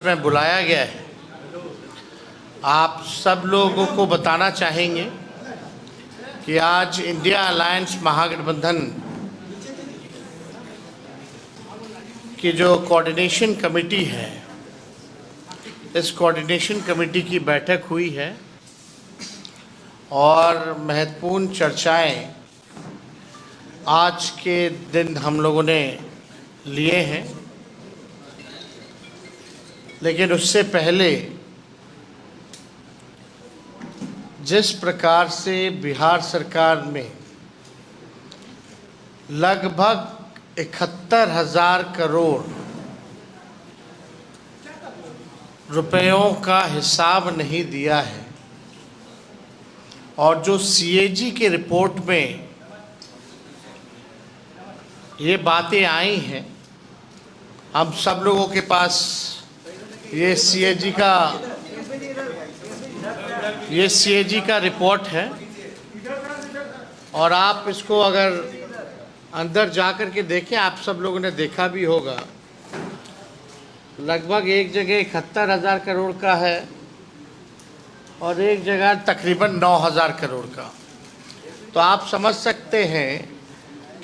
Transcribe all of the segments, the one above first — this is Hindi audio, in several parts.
में बुलाया गया है। आप सब लोगों को बताना चाहेंगे कि आज इंडिया अलायंस महागठबंधन की जो कोऑर्डिनेशन कमेटी है, इस कोऑर्डिनेशन कमेटी की बैठक हुई है और महत्वपूर्ण चर्चाएं आज के दिन हम लोगों ने लिए हैं। लेकिन उससे पहले जिस प्रकार से बिहार सरकार में लगभग 71,000 करोड़ रुपयों का हिसाब नहीं दिया है और जो सीएजी के रिपोर्ट में ये बातें आई हैं, हम सब लोगों के पास ये सीएजी का रिपोर्ट है और आप इसको अगर अंदर जा कर के देखें, आप सब लोगों ने देखा भी होगा, लगभग एक जगह 71,000 करोड़ का है और एक जगह तकरीबन 9,000 करोड़ का। तो आप समझ सकते हैं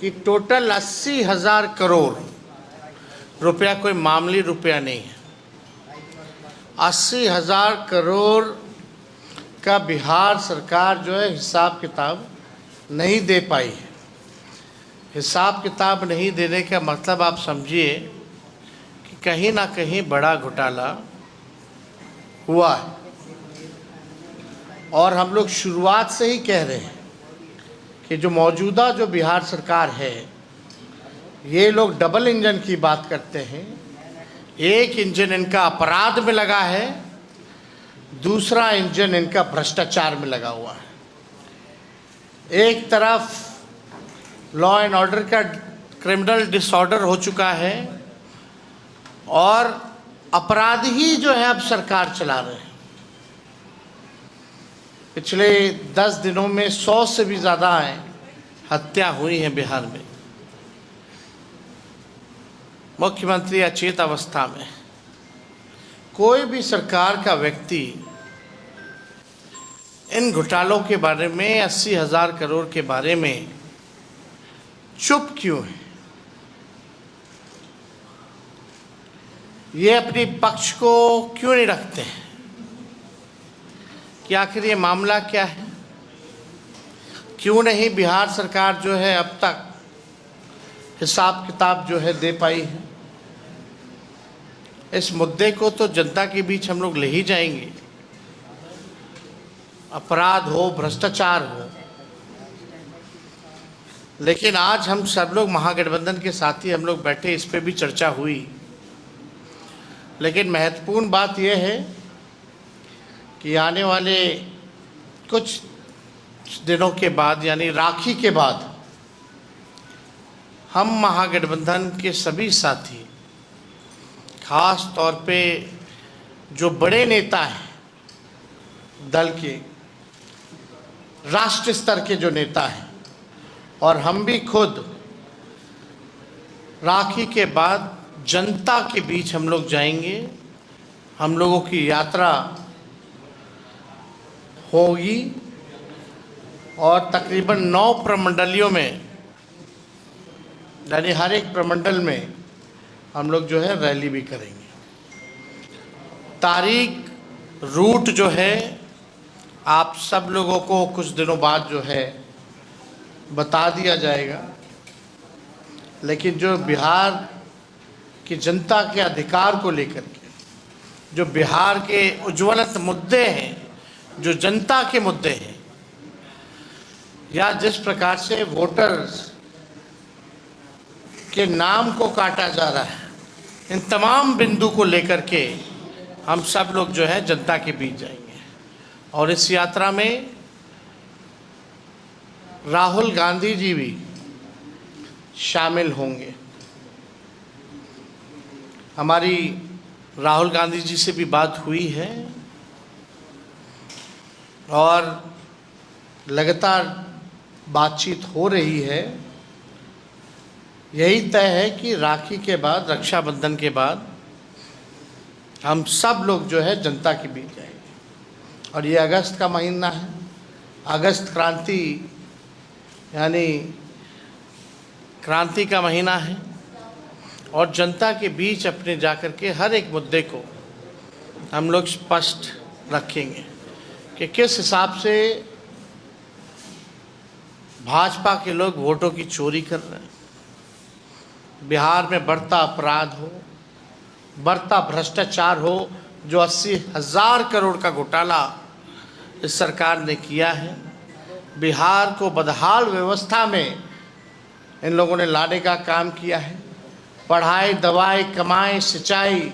कि टोटल 80,000 करोड़ रुपया कोई मामूली रुपया नहीं है। 80,000 करोड़ का बिहार सरकार जो है हिसाब किताब नहीं दे पाई है। हिसाब किताब नहीं देने का मतलब आप समझिए कि कहीं ना कहीं बड़ा घोटाला हुआ है। और हम लोग शुरुआत से ही कह रहे हैं कि जो मौजूदा जो बिहार सरकार है, ये लोग डबल इंजन की बात करते हैं। एक इंजन इनका अपराध में लगा है, दूसरा इंजन इनका भ्रष्टाचार में लगा हुआ है। एक तरफ लॉ एंड ऑर्डर का क्रिमिनल डिसऑर्डर हो चुका है और अपराधी जो है अब सरकार चला रहे हैं। पिछले 10 दिनों में 100 से भी ज़्यादा हत्या हुई है बिहार में। मुख्यमंत्री अचेत अवस्था में। कोई भी सरकार का व्यक्ति इन घोटालों के बारे में, 80,000 करोड़ के बारे में चुप क्यों है? ये अपनी पक्ष को क्यों नहीं रखते हैं कि आखिर ये मामला क्या है? क्यों नहीं बिहार सरकार जो है अब तक हिसाब किताब जो है दे पाई है? इस मुद्दे को तो जनता के बीच हम लोग ले ही जाएंगे। अपराध हो, भ्रष्टाचार हो, लेकिन आज हम सब लोग महागठबंधन के साथी हम लोग बैठे, इस पे भी चर्चा हुई। लेकिन महत्वपूर्ण बात यह है कि आने वाले कुछ दिनों के बाद, यानी राखी के बाद, हम महागठबंधन के सभी साथी, खास तौर पे जो बड़े नेता हैं दल के, राष्ट्रीय स्तर के जो नेता हैं, और हम भी खुद राखी के बाद जनता के बीच हम लोग जाएंगे। हम लोगों की यात्रा होगी और तकरीबन 9 प्रमंडलियों में, यानी हर एक प्रमंडल में हम लोग जो है रैली भी करेंगे। तारीख, रूट जो है आप सब लोगों को कुछ दिनों बाद जो है बता दिया जाएगा। लेकिन जो बिहार की जनता के अधिकार को लेकर के, जो बिहार के उज्ज्वलत मुद्दे हैं, जो जनता के मुद्दे हैं, या जिस प्रकार से वोटर्स के नाम को काटा जा रहा है, इन तमाम बिंदु को लेकर के हम सब लोग जो है जनता के बीच जाएंगे। और इस यात्रा में राहुल गांधी जी भी शामिल होंगे। हमारी राहुल गांधी जी से भी बात हुई है और लगातार बातचीत हो रही है। यही तय है कि राखी के बाद, रक्षाबंधन के बाद हम सब लोग जो है जनता के बीच जाएंगे। और ये अगस्त का महीना है, अगस्त क्रांति यानी क्रांति का महीना है, और जनता के बीच अपने जाकर के हर एक मुद्दे को हम लोग स्पष्ट रखेंगे कि किस हिसाब से भाजपा के लोग वोटों की चोरी कर रहे हैं, बिहार में बढ़ता अपराध हो, बढ़ता भ्रष्टाचार हो, जो 80,000 करोड़ का घोटाला इस सरकार ने किया है, बिहार को बदहाल व्यवस्था में इन लोगों ने लाने का काम किया है। पढ़ाई, दवाई, कमाई, सिंचाई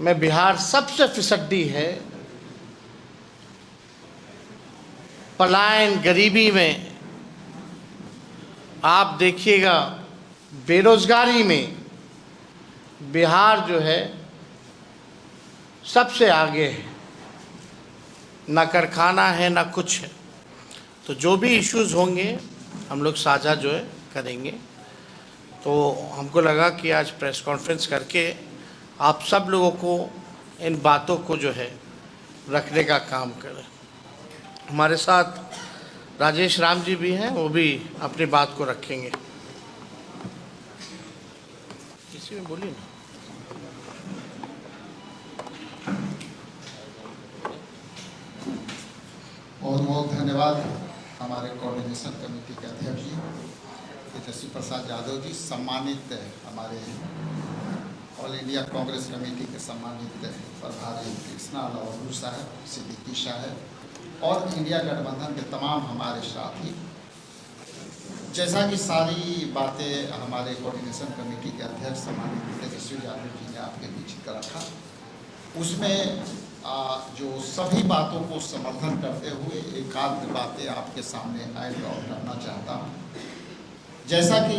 में बिहार सबसे फिसड्डी है। पलायन, गरीबी में आप देखिएगा, बेरोजगारी में बिहार जो है सबसे आगे है, ना कारखाना है ना कुछ है। तो जो भी इश्यूज होंगे हम लोग साझा जो है करेंगे। तो हमको लगा कि आज प्रेस कॉन्फ्रेंस करके आप सब लोगों को इन बातों को जो है रखने का काम करें। हमारे साथ राजेश राम जी भी हैं, वो भी अपनी बात को रखेंगे। किसी में बोलिए ना। बहुत बहुत धन्यवाद हमारे कोऑर्डिनेशन कमेटी के अध्यक्ष जी तेजस्वी प्रसाद यादव जी, सम्मानित हमारे ऑल इंडिया कांग्रेस कमेटी के सम्मानित प्रभारी कृष्णा लाहौर साहब, सिद्दीकी साहब और इंडिया गठबंधन के तमाम हमारे साथी। जैसा कि सारी बातें हमारे कोऑर्डिनेशन कमेटी के अध्यक्ष सम्मानित तेजस्वी यादव जी ने आपके बीच रखा, उसमें जो सभी बातों को समर्थन करते हुए एक आध बातें आपके सामने ऐड और करना चाहता हूँ। जैसा कि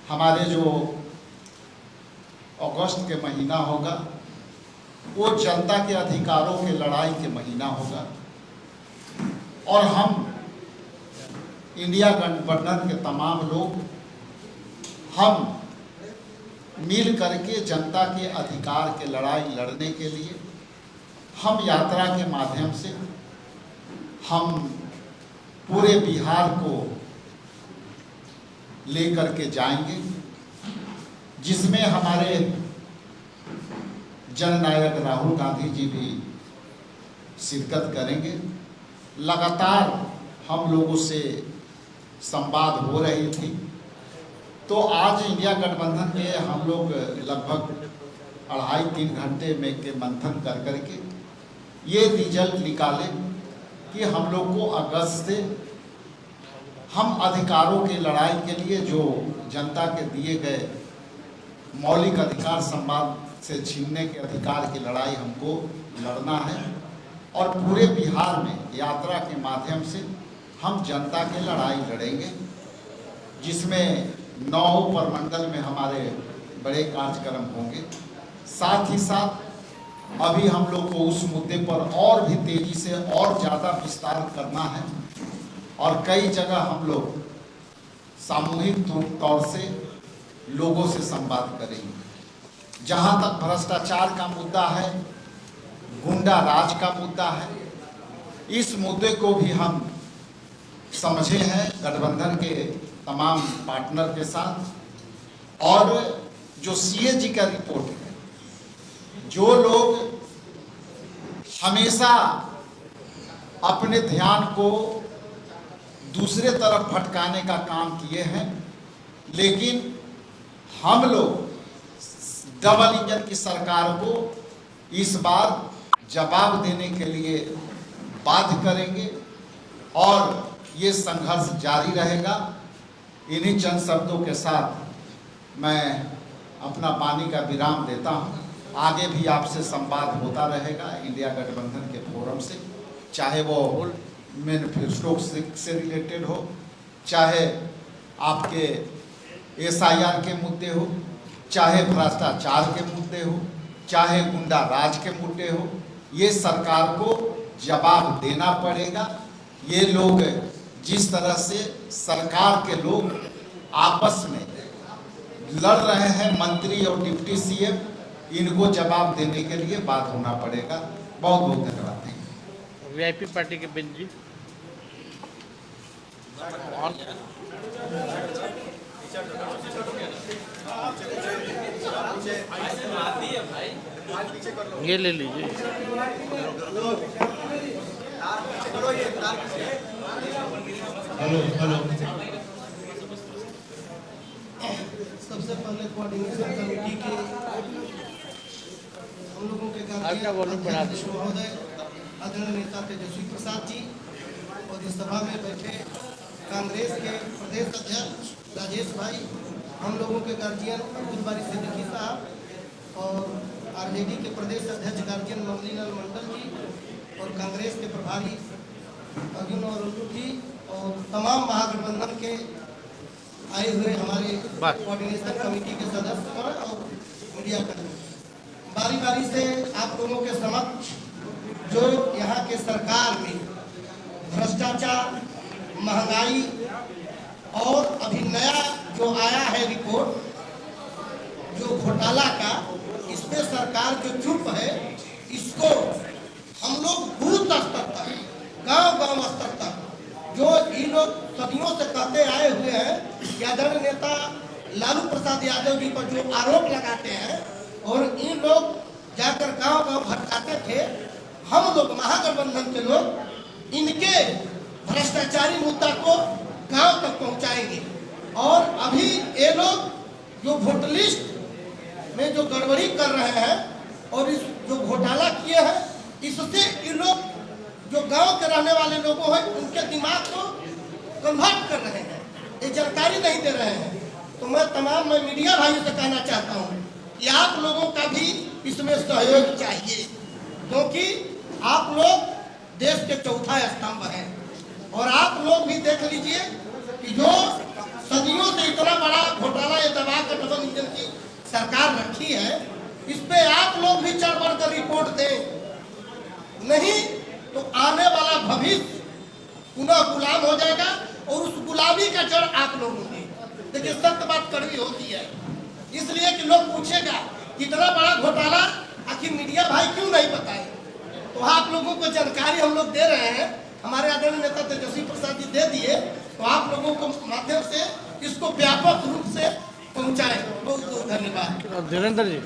हमारे जो अगस्त के महीना होगा वो जनता के अधिकारों के लड़ाई के महीना होगा, और हम इंडिया गठबंधन के तमाम लोग हम मिल करके जनता के अधिकार के लड़ाई लड़ने के लिए हम यात्रा के माध्यम से हम पूरे बिहार को लेकर के जाएंगे, जिसमें हमारे जननायक राहुल गांधी जी भी शिरकत करेंगे। लगातार हम लोगों से संवाद हो रही थी, तो आज इंडिया गठबंधन के हम लोग लगभग 2.5-3 घंटे में के मंथन कर करके ये रिजल्ट निकाले कि हम लोग को अगस्त से हम अधिकारों की लड़ाई के लिए जो जनता के दिए गए मौलिक अधिकार संवाद से छीनने के अधिकार की लड़ाई हमको लड़ना है, और पूरे बिहार में यात्रा के माध्यम से हम जनता की लड़ाई लड़ेंगे, जिसमें 9 प्रमंडल में हमारे बड़े कार्यक्रम होंगे। साथ ही साथ अभी हम लोग को उस मुद्दे पर और भी तेजी से और ज़्यादा विस्तार करना है, और कई जगह हम लोग सामूहिक तौर से लोगों से संवाद करेंगे। जहाँ तक भ्रष्टाचार का मुद्दा है, गुंडा राज का मुद्दा है, इस मुद्दे को भी हम समझे हैं गठबंधन के तमाम पार्टनर के साथ। और जो सीएजी का रिपोर्ट है, जो लोग हमेशा अपने ध्यान को दूसरे तरफ भटकाने का काम किए हैं, लेकिन हम लोग डबल इंजन की सरकार को इस बार जवाब देने के लिए बाध्य करेंगे, और ये संघर्ष जारी रहेगा। इन्हीं चंद शब्दों के साथ मैं अपना वाणी का विराम देता हूँ। आगे भी आपसे संवाद होता रहेगा इंडिया गठबंधन के फोरम से, चाहे वो मैनिफेस्टो से रिलेटेड हो, चाहे आपके SIR के मुद्दे हो, चाहे भ्रष्टाचार के मुद्दे हो, चाहे गुंडा राज के मुद्दे हो। ये सरकार को जवाब देना पड़ेगा। ये लोग जिस तरह से सरकार के लोग आपस में लड़ रहे हैं, मंत्री और डिप्टी CM, इनको जवाब देने के लिए बात होना पड़ेगा। बहुत बहुत धन्यवाद। वीआईपी पार्टी के बिन जी ये ले लीजिए। Hello hello. सबसे पहले कोऑर्डिनेशन कमेटी के हम लोगों के आपका वॉल्यूम बढ़ा दीजिए। महोदय आदरणीय नेता तेजस्वी प्रसाद जी और इस सभा में बैठे कांग्रेस के प्रदेश अध्यक्ष राजेश भाई, हम लोगों के गार्जियन अब्दुल बारी सिद्दीकी साहब और आरजेडी के प्रदेश अध्यक्ष गार्जियन ममलीलाल मंडल जी और कांग्रेस के प्रभारी अर्जुन और अर्जुन जी और तमाम महागठबंधन के आए हुए हमारे कोऑर्डिनेशन कमेटी के सदस्य और मीडिया कर्मी, बारी बारी से आप लोगों के समक्ष जो यहाँ के सरकार में भ्रष्टाचार, महंगाई और अभी नया जो आया है रिपोर्ट जो घोटाला का, इसमें सरकार जो चुप है, इसको हम लोग बूथ स्तर तक, गांव-गांव स्तर तक, जो ये लोग सदियों से कहते आए हुए हैं कि आदरणीय नेता लालू प्रसाद यादव जी पर जो आरोप लगाते हैं और इन लोग जाकर गांव-गांव भटकाते थे, हम लोग महागठबंधन के लोग इनके भ्रष्टाचारी मुद्दा को गांव तक पहुंचाएंगे। और अभी ये लोग जो वोट लिस्ट में जो गड़बड़ी कर रहे हैं और इस जो घोटाला किए हैं, इससे ये लोग जो गांव के रहने वाले लोगों हैं उनके दिमाग को कन्वर्ट कर रहे हैं, ये जानकारी नहीं दे रहे हैं। तो मैं तमाम मीडिया भाइयों से कहना चाहता हूं कि आप लोगों का भी इसमें सहयोग चाहिए, क्योंकि आप लोग देश के चौथा स्तंभ हैं और आप लोग भी देख लीजिए कि जो सदियों से इतना बड़ा घोटाला ये दबा कर डबल इंजन की सरकार रखी है, इस पे आप लोग भी चढ़ बढ़ कर रिपोर्ट दें, नहीं तो आने वाला भविष्य पुनः गुलाम हो जाएगा और उस गुलामी का जड़ आप लोग होंगे। देखिए सत्य बात कड़वी होती है, इसलिए कि लोग पूछेगा कितना बड़ा घोटाला आखिर मीडिया भाई क्यों नहीं बताए। तो आप लोगों को जानकारी हम लोग दे रहे हैं, हमारे आदरणीय नेता तेजस्वी प्रसाद जी दे दिए, तो आप लोगों को माध्यम से इसको व्यापक रूप से पहुंचाए। बहुत बहुत धन्यवाद। धीरेन्द्र जी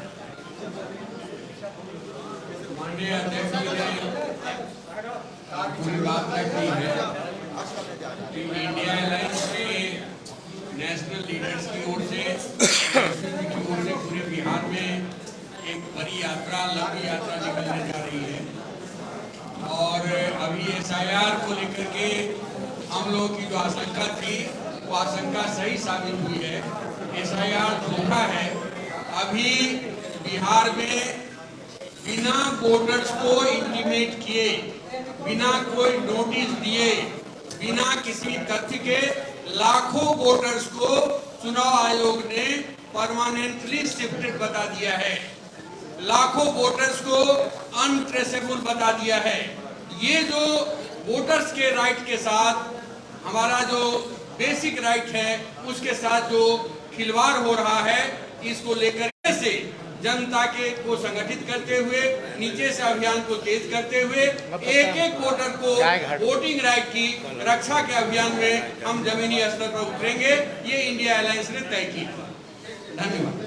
माननीय अध्यक्ष जी ने पूरी बात रखी है कि इंडिया अलायंस के नेशनल लीडर्स की ओर से पूरे बिहार में एक बड़ी यात्रा, लंबी यात्रा निकलने जा रही है और अभी SIR को लेकर के हम लोगों की जो आशंका थी वो आशंका सही साबित हुई है। SIR धोखा है। अभी बिहार में बिना वोटर्स को इंटीमेट किए, बिना कोई नोटिस दिए, बिना किसी तथ्य के लाखों वोटर्स को चुनाव आयोग ने परमानेंटली शिफ्टेड बता दिया है, लाखों वोटर्स को अनट्रेसेबल बता दिया है। ये जो वोटर्स के राइट के साथ हमारा जो बेसिक राइट है उसके साथ जो खिलवाड़ हो रहा है, इसको लेकर से जनता के को संगठित करते हुए, नीचे से अभियान को तेज करते हुए एक एक वोटर को वोटिंग राइट की रक्षा के अभियान में हम जमीनी स्तर पर उतरेंगे। ये इंडिया अलायंस ने तय की। धन्यवाद।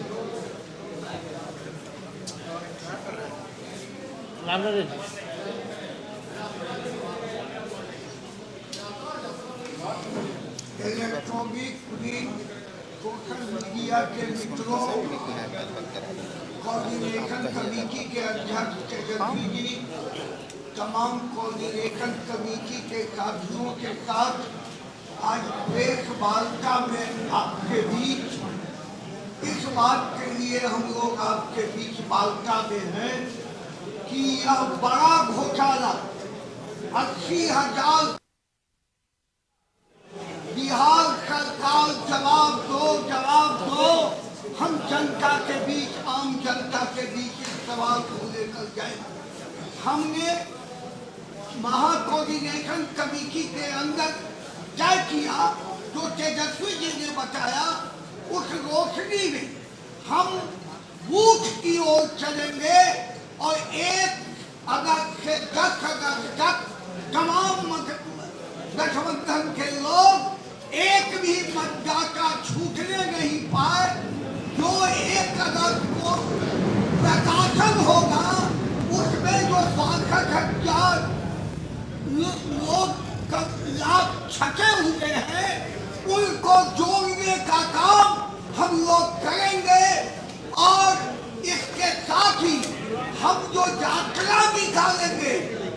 इलेक्ट्रॉनिक प्रिंट सोशल मीडिया के मित्रों, कोऑर्डिनेशन कमेटी के अध्यक्ष तेजस्वी जी, तमाम कोऑर्डिनेशन कमेटी के साथियों के साथ आज प्रेस वार्ता में आपके बीच इस बात के लिए हम लोग आपके बीच वार्ता में हैं कि यह बड़ा घोटाला 80,000 बिहार सरकार जवाब दो, हम जनता के बीच, आम जनता के बीच इस सवाल को लेकर जाए। हमने महाकोऑर्डिनेशन कमेटी के अंदर तय किया, जो तेजस्वी जी ने बताया, उस रोशनी में हम झूठ की ओर चलेंगे और एक अगस्त से 10 अगस्त तक तमाम गठबंधन के लोग एक भी मतदाता छूटने नहीं पाए। जो 1 अगस्त को प्रकाशन होगा उसमें जो 62,000 लोग लाभ छटे हुए हैं उनको जोड़ने का काम हम लोग करेंगे। और इसके साथ ही हम जो यात्रा निकालेंगे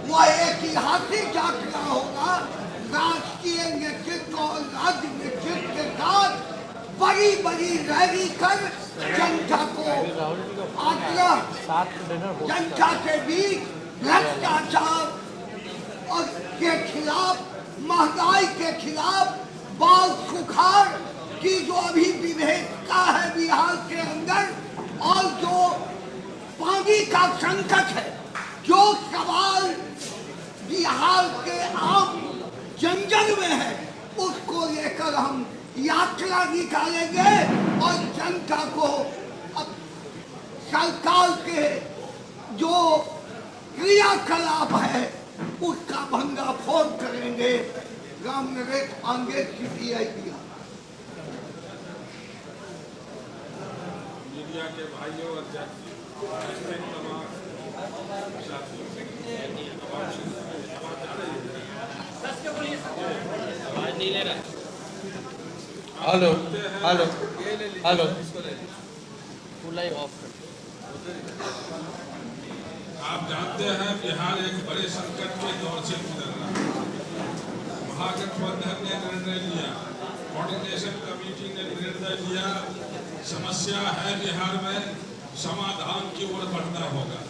वह ऐतिहासिक यात्रा होगा। राष्ट्रीय नेतृत्व और राज्य नेतृत्व के साथ बड़ी बड़ी रैली कर जनता को आग्रह, जनता के बीच भ्रष्टाचार और के खिलाफ, महंगाई के खिलाफ, बाल सुखाड़ की जो अभी विभेदता है बिहार के अंदर और जो पानी का संकट है, जो सवाल बिहार के आम जंगल में है, उसको लेकर हम यात्रा निकालेंगे और जनता को सरकार के जो क्रियाकलाप है उसका भंडाफोड़ करेंगे। राम नरेश पांडे, CPI बिहार। मीडिया के भाइयों और हेलो हेलो हेलो आप जानते हैं बिहार एक बड़े संकट के दौर से गुजर रहा है। महागठबंधन ने निर्णय लिया, कोऑर्डिनेशन कमेटी ने निर्णय लिया, समस्या है बिहार में, समाधान की ओर बढ़ना होगा।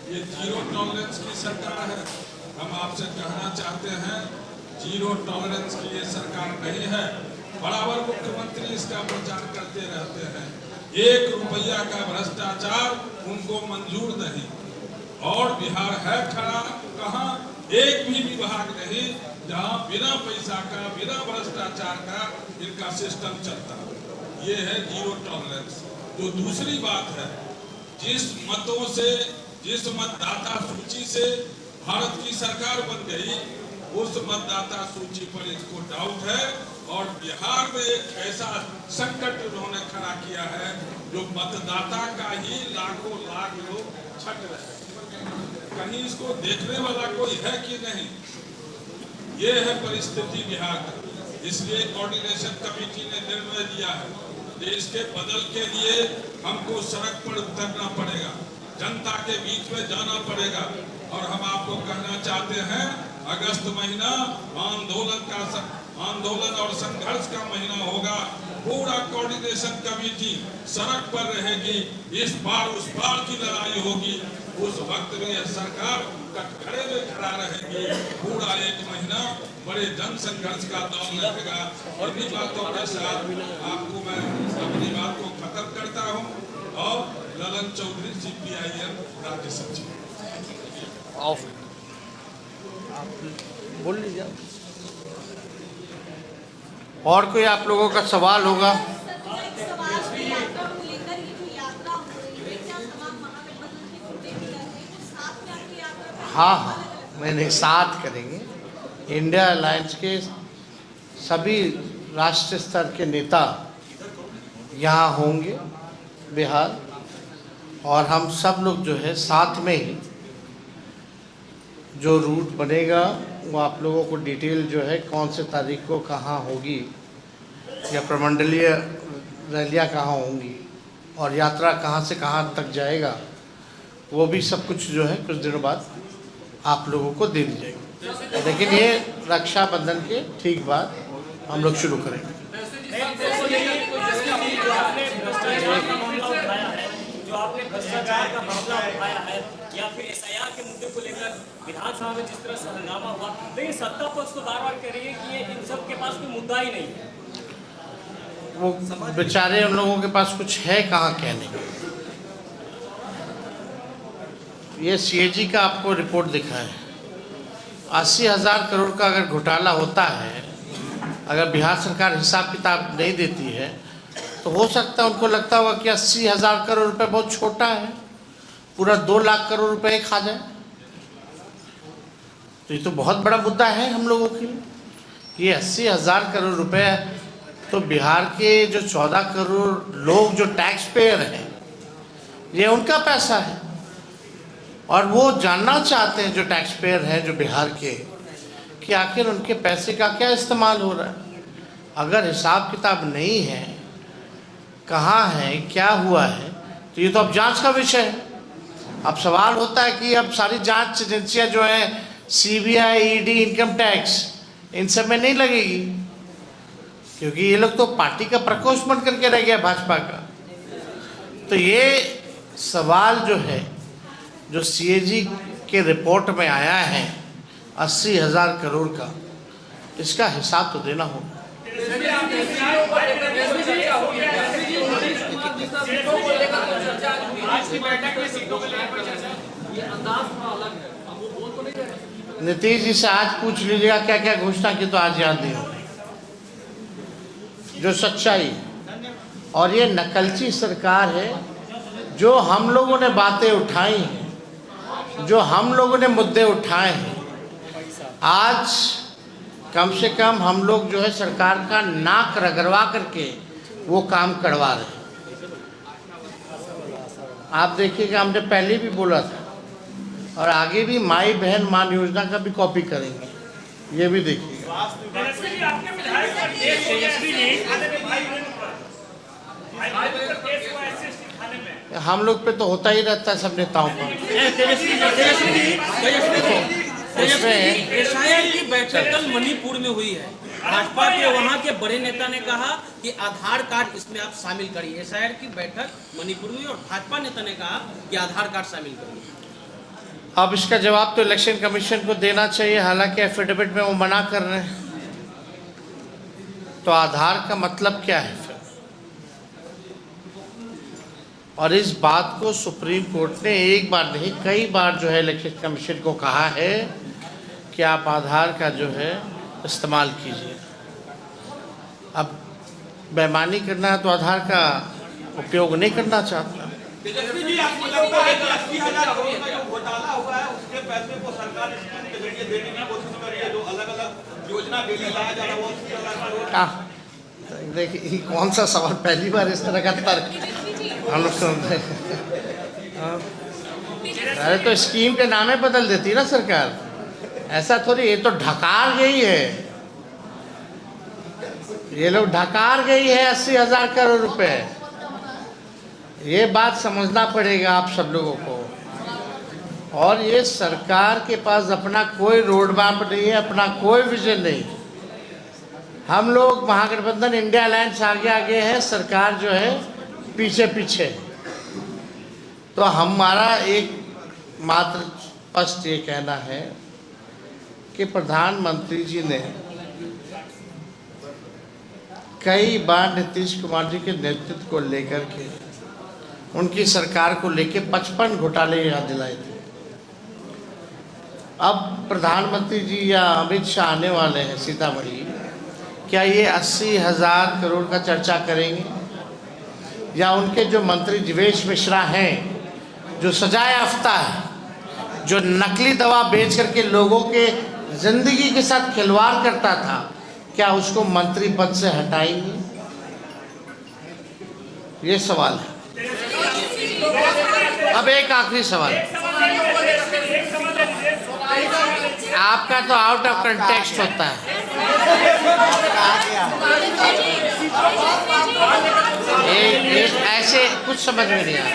ये जीरो टॉलरेंस की सरकार है। हम आपसे कहना चाहते हैं जीरो टॉलरेंस की ये सरकार नहीं है। बराबर मुख्यमंत्री इसका प्रचार करते रहते हैं। 1 रुपया का भ्रष्टाचार उनको मंजूर नहीं। और बिहार है खड़ा कहाँ? एक भी विभाग नहीं जहाँ बिना पैसा का, बिना भ्रष्टाचार का इनका सिस्टम चलता। ये है जीरो टॉलरेंस। जो दूसरी बात है, जिस मतों से, जिस मतदाता सूची से भारत की सरकार बन गई, उस मतदाता सूची पर इसको डाउट है। और बिहार में एक ऐसा संकट उन्होंने खड़ा किया है जो मतदाता का ही लाखों लाख लोग छट रहे हैं। कहीं इसको देखने वाला कोई है कि नहीं? ये है परिस्थिति बिहार की। इसलिए कोऑर्डिनेशन कमेटी ने निर्णय लिया है देश के बदल के लिए हमको सड़क पर उतरना पड़ेगा, जनता के बीच में जाना पड़ेगा। और हम आपको कहना चाहते हैं अगस्त महीना आंदोलन और संघर्ष का महीना होगा। पूरा कोऑर्डिनेशन कमेटी सड़क पर रहेगी। इस बार उस बार की लड़ाई होगी। उस वक्त में यह सरकार कटघरे में खड़ा रहेगी। पूरा 1 महीना बड़े जन संघर्ष का दौर लगेगा। और इन्हीं बातों के साथ आपको मैं अपनी बात को खत्म करता हूँ। और ललन चौधरी, CPIM राज्य सचिव। बोल लीजिए। और कोई आप लोगों का सवाल होगा? हाँ हाँ, मैंने साथ करेंगे। इंडिया अलायंस के सभी राष्ट्रीय स्तर के नेता यहाँ होंगे बिहार, और हम सब लोग जो है साथ में ही जो रूट बनेगा वो आप लोगों को डिटेल जो है कौन से तारीख को कहाँ होगी, या प्रमंडलीय रैलियाँ कहाँ होंगी और यात्रा कहाँ से कहाँ तक जाएगा, वो भी सब कुछ जो है कुछ दिनों बाद आप लोगों को दे दी जाएगी। लेकिन ये रक्षाबंधन के ठीक बाद हम लोग शुरू करेंगे। जो आपने भ्रष्टाचार का मामला उठाया है या फिर SIR के मुद्दे को लेकर विधानसभा में जिस तरह से हंगामा हुआ, लेकिन सत्ता पक्ष तो बार बार कह रही है कि ये इन सब के पास कोई मुद्दा ही नहीं है। वो बेचारे उन लोगों के पास कुछ है कहाँ कहने को। ये CAG का आपको रिपोर्ट दिखा है, 80,000 करोड़ का अगर घोटाला होता है, अगर बिहार सरकार हिसाब किताब नहीं देती है तो हो सकता है उनको लगता होगा कि 80,000 करोड़ रुपए बहुत छोटा है, पूरा 2 लाख करोड़ रुपए खा जाए। तो ये तो बहुत बड़ा मुद्दा है हम लोगों के लिए। ये 80,000 करोड़ रुपए तो बिहार के जो 14 करोड़ लोग जो टैक्स पेयर हैं, ये उनका पैसा है, और वो जानना चाहते हैं जो टैक्स पेयर हैं जो बिहार के, कि आखिर उनके पैसे का क्या इस्तेमाल हो रहा है। अगर हिसाब किताब नहीं है, कहाँ है, क्या हुआ है, तो ये तो अब जांच का विषय है। अब सवाल होता है कि अब सारी जांच एजेंसियां जो हैं, CBI, ED, इनकम टैक्स, इन सब में नहीं लगेगी, क्योंकि ये लोग तो पार्टी का प्रकोष्ठ बन करके रह गया भाजपा का। तो ये सवाल जो है, जो CAG के रिपोर्ट में आया है 80,000 करोड़ का, इसका हिसाब तो देना होगा। नीतीश जी से आज पूछ लीजिएगा क्या क्या घोषणा की, तो आज याद नहीं होगी जो सच्चाई। और ये नकलची सरकार है, जो हम लोगों ने बातें उठाई हैं, जो हम लोगों ने मुद्दे उठाए हैं, आज कम से कम हम लोग जो है सरकार का नाक रगड़वा करके वो काम करवा रहे हैं। आप देखिएगा, हमने पहले भी बोला था, और आगे भी माई बहन मान योजना का भी कॉपी करेंगे, ये भी देखिएगा। हम लोग पे तो होता ही रहता है सब नेताओं पर। एसआईआर की बैठक कल मणिपुर में हुई है। भाजपा के वहां के बड़े नेता ने कहा कि आधार कार्ड इसमें आप शामिल करिए। एसआईआर की बैठक मणिपुर में, और भाजपा नेता ने कहा कि आधार कार्ड शामिल करिए। अब इसका जवाब तो इलेक्शन कमीशन को देना चाहिए, हालांकि एफिडेविट में वो मना कर रहे हैं। तो आधार का मतलब क्या है फिर? और इस बात को सुप्रीम कोर्ट ने एक बार नहीं कई बार जो है इलेक्शन कमीशन को कहा है कि आप आधार का जो है इस्तेमाल कीजिए। अब बेईमानी करना है तो आधार का उपयोग नहीं करना चाहता। तेजस्वी जी, आपको लगता है कि 80,000 करोड़ का जो घोटाला हुआ है, उसके पैसे को सरकार स्कीम के जरिए देने की कोशिश कर रही है, जो अलग-अलग योजना के लिए लाया जा रहा है, वो 80,000 करोड़। देखिए, ये कौन सा सवाल, पहली बार इस तरह का तर्क हम लोग सुन रहे हैं। अरे तो स्कीम के नामे बदल देती ना सरकार, ऐसा थोड़ी। ये तो ढकार गई है, ये लोग ढकार गई है 80,000 करोड़ रुपए। ये बात समझना पड़ेगा आप सब लोगों को। और ये सरकार के पास अपना कोई रोड मैप नहीं है, अपना कोई विजन नहीं। हम लोग महागठबंधन इंडिया अलायंस आगे आगे है, सरकार जो है पीछे पीछे। तो हमारा एक मात्र स्पष्ट ये कहना है कि प्रधानमंत्री जी ने कई बार नीतीश कुमार जी के नेतृत्व को लेकर के, उनकी सरकार को लेकर 55 घोटाले याद दिलाए थे। अब प्रधानमंत्री जी या अमित शाह आने वाले हैं सीतामढ़ी, क्या ये 80,000 करोड़ का चर्चा करेंगे? या उनके जो मंत्री जीवेश मिश्रा हैं, जो सजा याफ्ता है, जो नकली दवा बेच करके लोगों के जिंदगी के साथ खिलवाड़ करता था, क्या उसको मंत्री पद से हटाएंगे? ये सवाल है। अब एक आखिरी सवाल, आपका तो आउट ऑफ कंटेक्स्ट होता है। ऐसे कुछ समझ में नहीं आता।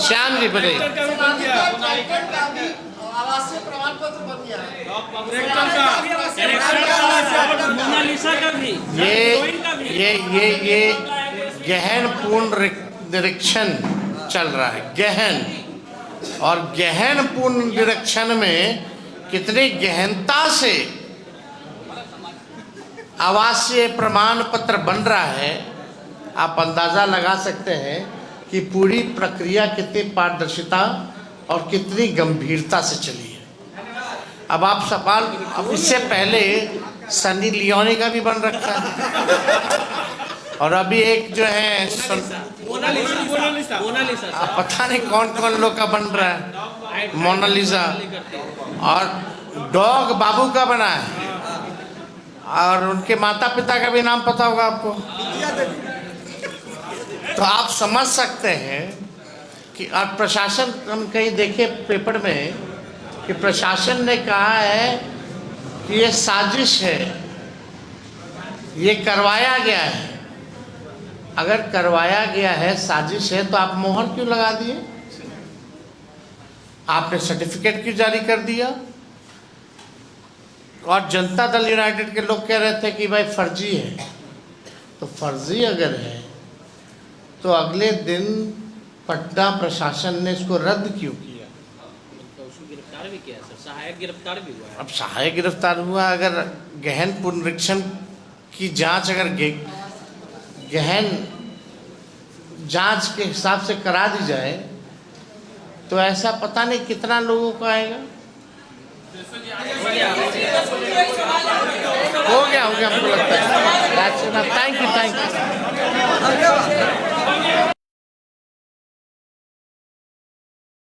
श्याम जी बोले, आवासीय प्रमाण पत्र बन गया है। ये गहन पूर्ण निरीक्षण चल रहा है, गहन। और गहन पूर्ण निरीक्षण में कितनी गहनता से आवासीय प्रमाण पत्र बन रहा है, आप अंदाजा लगा सकते हैं। कि पूरी प्रक्रिया कितनी पारदर्शिता और कितनी गंभीरता से चली है। अब आप सवाल, अब इससे पहले सनी लियोनी का भी बन रखा है और अभी एक जो है मोनालिसा अब पता नहीं कौन कौन लोग का बन रहा है, मोनालिसा, और डॉग बाबू का बना है, और उनके माता पिता का भी नाम पता होगा आपको। तो आप समझ सकते हैं कि और प्रशासन, हम कहीं देखे पेपर में कि प्रशासन ने कहा है कि ये साजिश है, ये करवाया गया है। अगर करवाया गया है, साजिश है, तो आप मोहर क्यों लगा दिए? आपने सर्टिफिकेट क्यों जारी कर दिया? और जनता दल यूनाइटेड के लोग कह रहे थे कि भाई फर्जी है। तो फर्जी अगर है तो अगले दिन पटना प्रशासन ने इसको रद्द क्यों किया? उसको गिरफ्तार भी किया सर, सहायक गिरफ्तार भी हुआ है। अब सहायक गिरफ्तार हुआ, अगर गहन पुनरीक्षण की जांच अगर गहन जांच के हिसाब से करा दी जाए तो ऐसा पता नहीं कितना लोगों को आएगा। हो गया हमको लगता है।